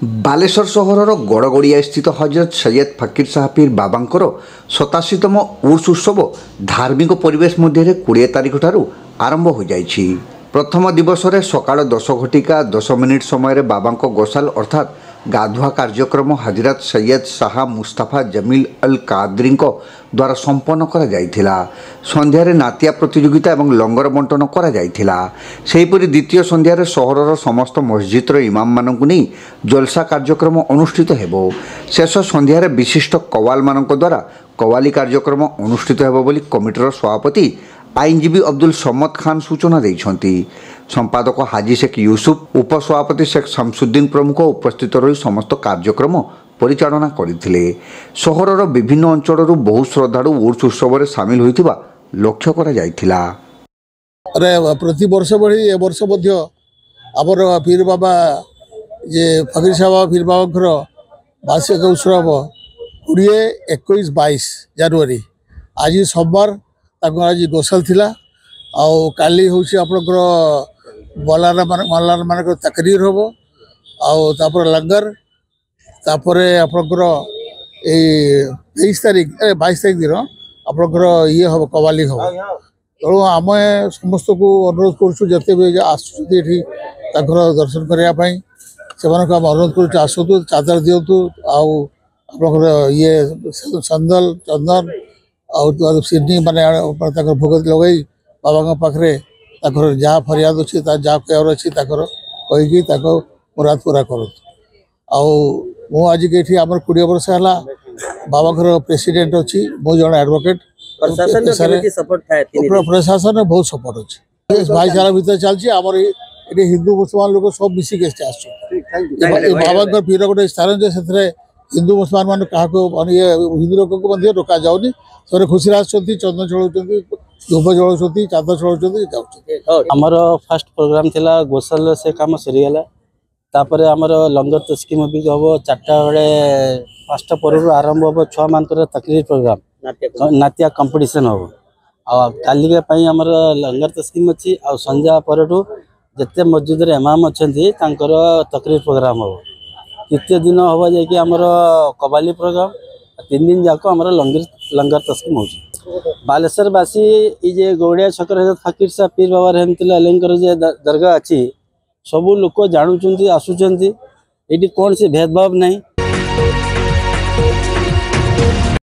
बालेश्वर सहर गड़गड़िया स्थित हजरत सैयद फकीर साहबीर बाबांकर 87तम उर्स उत्सव धार्मिक परिवेश मध्य 20 तारिख ठारू आरंभ हो जाइछि। प्रथम दिवस में सकाळ 10 घटिका 10 मिनिट समय बाबांको गोसाल अर्थात गाधुआ कार्यक्रम हजरत सैयद शाह मुस्तफा जमील अल कादरी द्वारा संपन्न करा जाइथिला। संध्यारे नातिया प्रतियोगिता एवं लंगर बंटन करा जाइथिला। सेहीपरि द्वितीय संध्यारे सहरर समस्त मस्जिदर इमाम मानकु नहीं जलसा कार्यक्रम अनुष्ठित हेबो। शेष संध्यारे विशिष्ट कवाल मानक द्वारा कवाली कार्यक्रम अनुष्ठित हेबो बोली कमिटीर सभापति आईनजीवी अब्दुल समद खान सूचना देइछंती। संपादक हाजी शेख यूसुफ, उपसभापति शेख शमसुद्दीन प्रमुख उपस्थित रही समस्त कार्यक्रम परिचालना करथिले। सहरर विभिन्न अंचलरू बहु श्रद्धालु उर्स उत्सव में सामिल होइथिबा लक्ष्य करा जाइथिला। अरे प्रति वर्ष बढी ए वर्ष मध्य आमर पीर बाबा जे फकीर साहब पीर बाबांकर वार्षिक उत्सव 20, 21, 22 जनवरी आज सोमवार आज गोसाल थिला आउ काली होछि आपनकर मलार मानक तकरीर होबो आउ तापर लंगर तापर आपनकर ए 23 तारिख 22 तारिख दिन आपनकर ये होबो कवाली होबो। तेणु आम समस्त को अनुरोध करूँ जिते भी आसुँगी दर्शन करने से अनुरोध करूँ आसतु चादर दिंतु आपर ये संदल चंदन आउ सिडनी माने भोग लगे बाबा पाखे जहाँ फरियाद अच्छी जहाँ कहर अच्छी कहीकि मुराद पूरा करूँ। आउ आज के आम 20 वर्ष है बाबा प्रेसिडेंट अच्छी मु जन एडवोकेट प्रशासन बहुत सपोर्ट अच्छे भाईचारा भीतर चलती ये हिंदू मुसलमान लोग सब मिसिक बाबा पीर गोटे स्थान से हिंदू मुसलमान मान क्या ये हिंदू लोक को रोका जाऊनी से खुशी आसुँच चंदन चढ़ाऊँ धूप जलाऊँ चादर चढ़ाऊँ। आमर फास्ट प्रोग्राम थिला गोसल से काम सरीगला तापर आमर लंगर तो स्कीम भी हम 4टा बेले 5टा पर आरंभ हम छुआ मान तकरीर प्रोग्राम नातिया कंपटीशन हम कालिका आमर लंगर तो स्कीम अच्छी आ संध्या पर जिते मस्जिद इमाम अच्छा तकरीर प्रोग्राम हम। तृतीय दिन हम जाकि आमर कवाली प्रोग्राम 3 दिन जाक आमर लंगर तस्कीम हो। बालेश्वरवासी ये गौड़िया छकर फकीर साहब पीर बाबा रहमतुल्लाह जे दरगाह अच्छी सबू लोक जानूँ आसुँच ये कौन से भेदभाव नहीं।